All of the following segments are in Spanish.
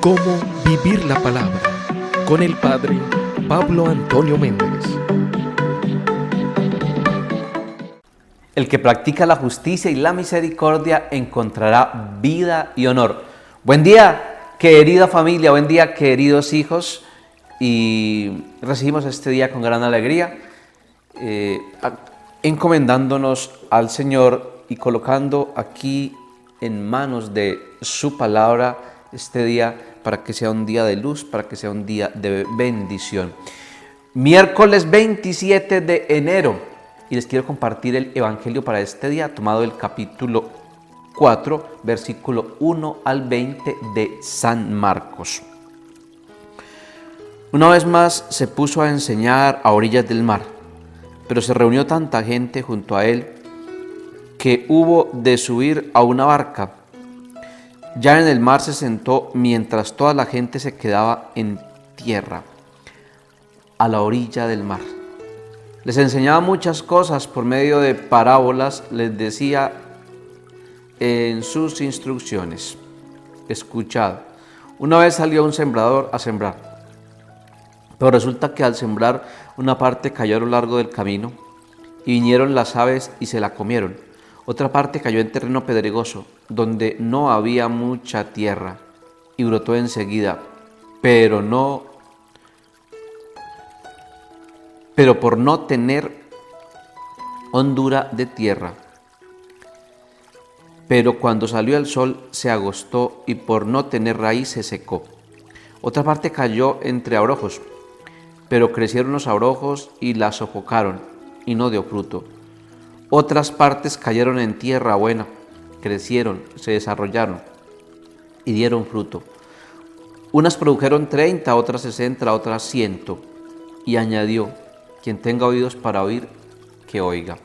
Cómo vivir la palabra con el Padre Pablo Antonio Méndez. El que practica la justicia y la misericordia encontrará vida y honor. Buen día, querida familia, buen día, queridos hijos. Y recibimos este día con gran alegría, encomendándonos al Señor y colocando aquí en manos de su palabra este día para que sea un día de luz, para que sea un día de bendición. Miércoles 27 de enero, y les quiero compartir el Evangelio para este día, tomado del capítulo 4, versículo 1 al 20 de San Marcos. Una vez más se puso a enseñar a orillas del mar, pero se reunió tanta gente junto a él que hubo de subir a una barca. Ya en el mar se sentó mientras toda la gente se quedaba en tierra, a la orilla del mar. Les enseñaba muchas cosas por medio de parábolas, les decía en sus instrucciones: escuchad, una vez salió un sembrador a sembrar. Pero resulta que al sembrar una parte cayó a lo largo del camino y vinieron las aves y se la comieron. Otra parte cayó en terreno pedregoso, donde no había mucha tierra y brotó enseguida, pero por no tener hondura de tierra. Pero cuando salió el sol se agostó y por no tener raíz se secó. Otra parte cayó entre abrojos, pero crecieron los abrojos y la sofocaron, y no dio fruto. Otras partes cayeron en tierra buena, crecieron, se desarrollaron, y dieron fruto. Unas produjeron 30, otras 60, otras 100. Y añadió: quien tenga oídos para oír, que oiga.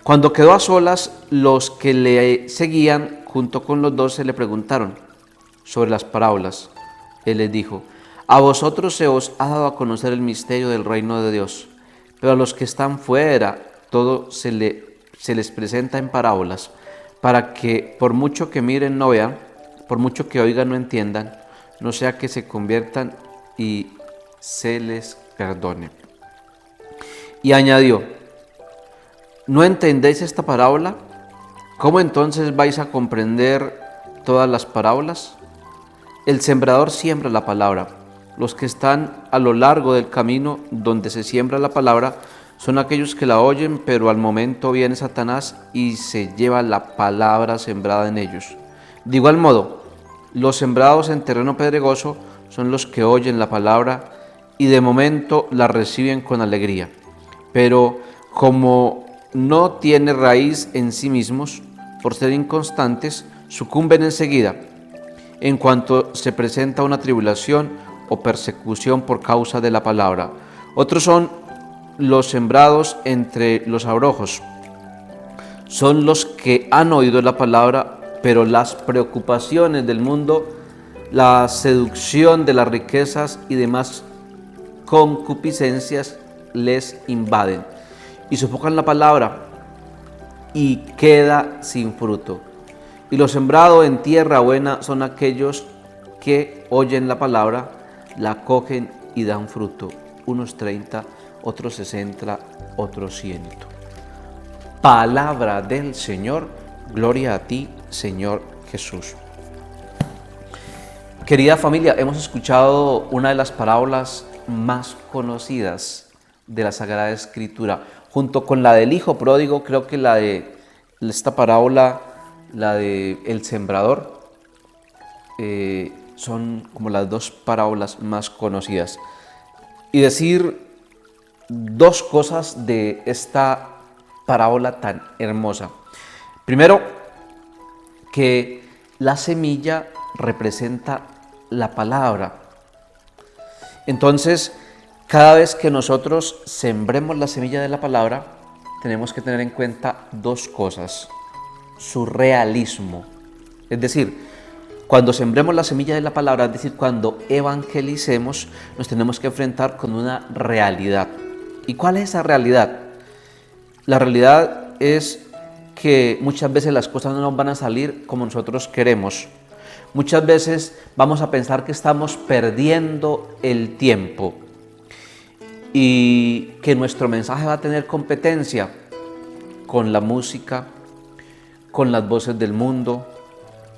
Cuando quedó a solas, los que le seguían, junto con los 12, le preguntaron sobre las parábolas. Él les dijo: a vosotros se os ha dado a conocer el misterio del reino de Dios, pero a los que están fuera todo se les presenta en parábolas, para que por mucho que miren no vean, por mucho que oigan no entiendan, no sea que se conviertan y se les perdone. Y añadió: ¿no entendéis esta parábola? ¿Cómo entonces vais a comprender todas las parábolas? El sembrador siembra la palabra. Los que están a lo largo del camino donde se siembra la palabra son aquellos que la oyen, pero al momento viene Satanás y se lleva la palabra sembrada en ellos. De igual modo, los sembrados en terreno pedregoso son los que oyen la palabra y de momento la reciben con alegría. Pero como no tiene raíz en sí mismos, por ser inconstantes, sucumben enseguida, en cuanto se presenta una tribulación o persecución por causa de la palabra. Otros son los sembrados entre los abrojos. Son los que han oído la palabra, pero las preocupaciones del mundo, la seducción de las riquezas y demás concupiscencias les invaden y sofocan la palabra y queda sin fruto. Y los sembrados en tierra buena son aquellos que oyen la palabra, la cogen y dan fruto, unos 30, otros 60, otros 100. Palabra del Señor, gloria a ti, Señor Jesús. Querida familia, hemos escuchado una de las parábolas más conocidas de la Sagrada Escritura, junto con la del Hijo Pródigo. Creo que esta parábola, la de el sembrador, son como las dos parábolas más conocidas. Y decir dos cosas de esta parábola tan hermosa. Primero, que la semilla representa la palabra. Entonces, cada vez que nosotros sembremos la semilla de la palabra, tenemos que tener en cuenta dos cosas: su realismo. Es decir, cuando sembremos la semilla de la palabra, es decir, cuando evangelicemos, nos tenemos que enfrentar con una realidad. ¿Y cuál es esa realidad? La realidad es que muchas veces las cosas no nos van a salir como nosotros queremos. muchas veces vamos a pensar que estamos perdiendo el tiempo y que nuestro mensaje va a tener competencia con la música, con las voces del mundo,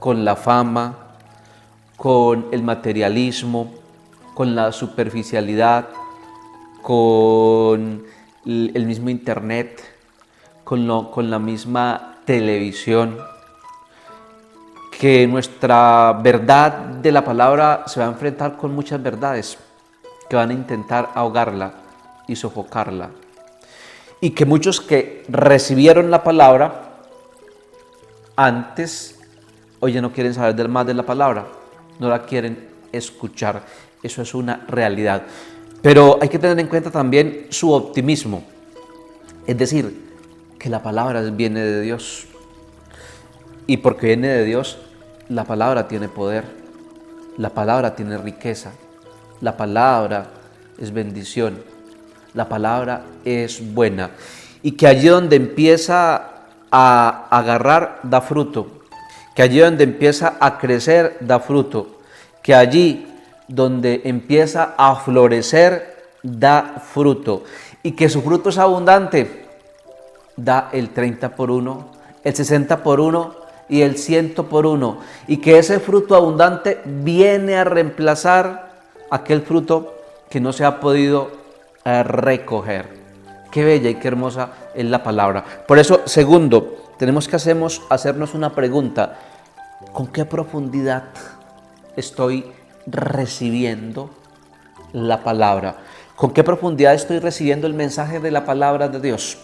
con la fama, con el materialismo, con la superficialidad, con el mismo internet, con la misma televisión, que nuestra verdad de la palabra se va a enfrentar con muchas verdades que van a intentar ahogarla y sofocarla. Y que muchos que recibieron la palabra antes, hoy ya no quieren saber más de la palabra, no la quieren escuchar. Eso es una realidad. Pero hay que tener en cuenta también su optimismo. Es decir, que la palabra viene de Dios. Y porque viene de Dios, la palabra tiene poder, la palabra tiene riqueza, la palabra es bendición, la palabra es buena. Y que allí donde empieza a agarrar, da fruto. Que allí donde empieza a crecer, da fruto. Que allí donde empieza a florecer, da fruto. Y que su fruto es abundante, da el 30 por 1, el 60 por 1 y el 100 por 1. Y que ese fruto abundante viene a reemplazar aquel fruto que no se ha podido recoger. Qué bella y qué hermosa es la palabra. Por eso, segundo, tenemos que hacernos una pregunta. ¿Con qué profundidad estoy recibiendo la palabra? ¿Con qué profundidad estoy recibiendo el mensaje de la palabra de Dios?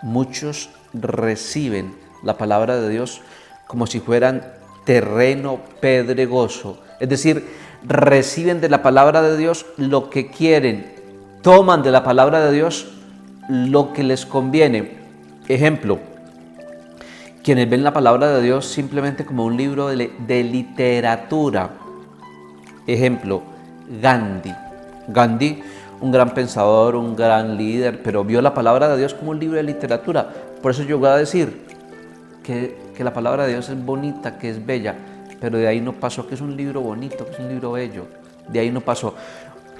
Muchos reciben la palabra de Dios como si fueran terreno pedregoso. Es decir, reciben de la palabra de Dios lo que quieren, toman de la palabra de Dios lo que les conviene. Ejemplo, quienes ven la palabra de Dios simplemente como un libro de literatura. Ejemplo, Gandhi. Gandhi, un gran pensador, un gran líder, pero vio la palabra de Dios como un libro de literatura. Por eso yo voy a decir que la palabra de Dios es bonita, que es bella, pero de ahí no pasó que es un libro bonito, que es un libro bello. De ahí no pasó.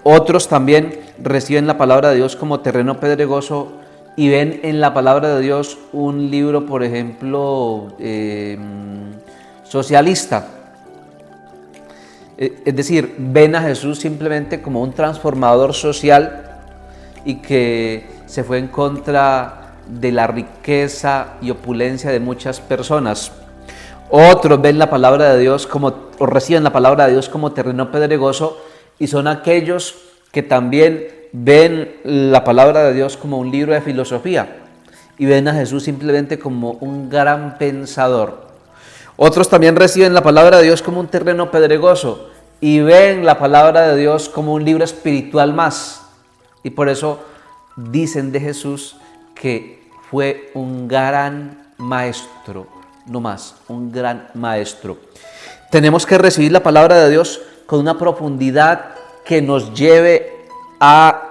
Otros también reciben la palabra de Dios como terreno pedregoso y ven en la palabra de Dios un libro, por ejemplo, socialista. Es decir, ven a Jesús simplemente como un transformador social y que se fue en contra de la riqueza y opulencia de muchas personas. Otros ven la palabra de Dios o reciben la palabra de Dios como terreno pedregoso y son aquellos que también ven la palabra de Dios como un libro de filosofía y ven a Jesús simplemente como un gran pensador. Otros también reciben la palabra de Dios como un terreno pedregoso y ven la palabra de Dios como un libro espiritual más. Y por eso dicen de Jesús que fue un gran maestro, no más, un gran maestro. Tenemos que recibir la palabra de Dios con una profundidad que nos lleve a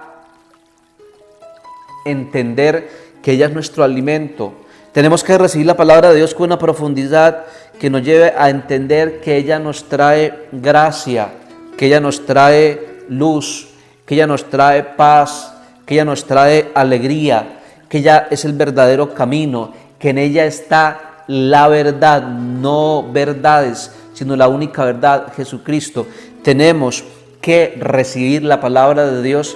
entender que ella es nuestro alimento. Tenemos que recibir la palabra de Dios con una profundidad que nos lleve a entender que ella nos trae gracia, que ella nos trae luz, que ella nos trae paz, que ella nos trae alegría, que ella es el verdadero camino, que en ella está la verdad, no verdades, sino la única verdad, Jesucristo. Tenemos que recibir la palabra de Dios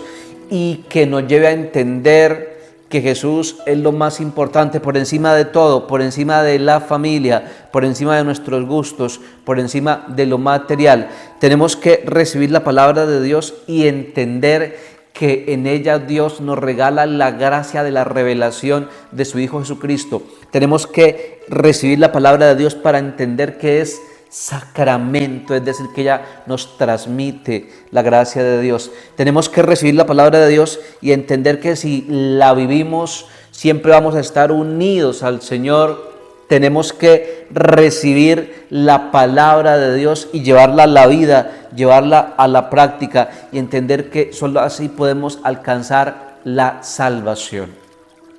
y que nos lleve a entender que Jesús es lo más importante por encima de todo, por encima de la familia, por encima de nuestros gustos, por encima de lo material. Tenemos que recibir la palabra de Dios y entender que en ella Dios nos regala la gracia de la revelación de su Hijo Jesucristo. Tenemos que recibir la palabra de Dios para entender que es sacramento, es decir, que ella nos transmite la gracia de Dios. Tenemos que recibir la palabra de Dios y entender que si la vivimos, siempre vamos a estar unidos al Señor. Tenemos que recibir la palabra de Dios y llevarla a la vida, llevarla a la práctica y entender que solo así podemos alcanzar la salvación.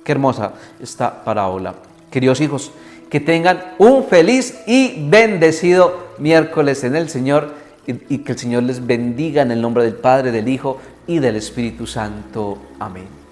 Qué hermosa esta parábola. Queridos hijos, Que tengan un feliz y bendecido miércoles en el Señor y que el Señor les bendiga en el nombre del Padre, del Hijo y del Espíritu Santo. Amén.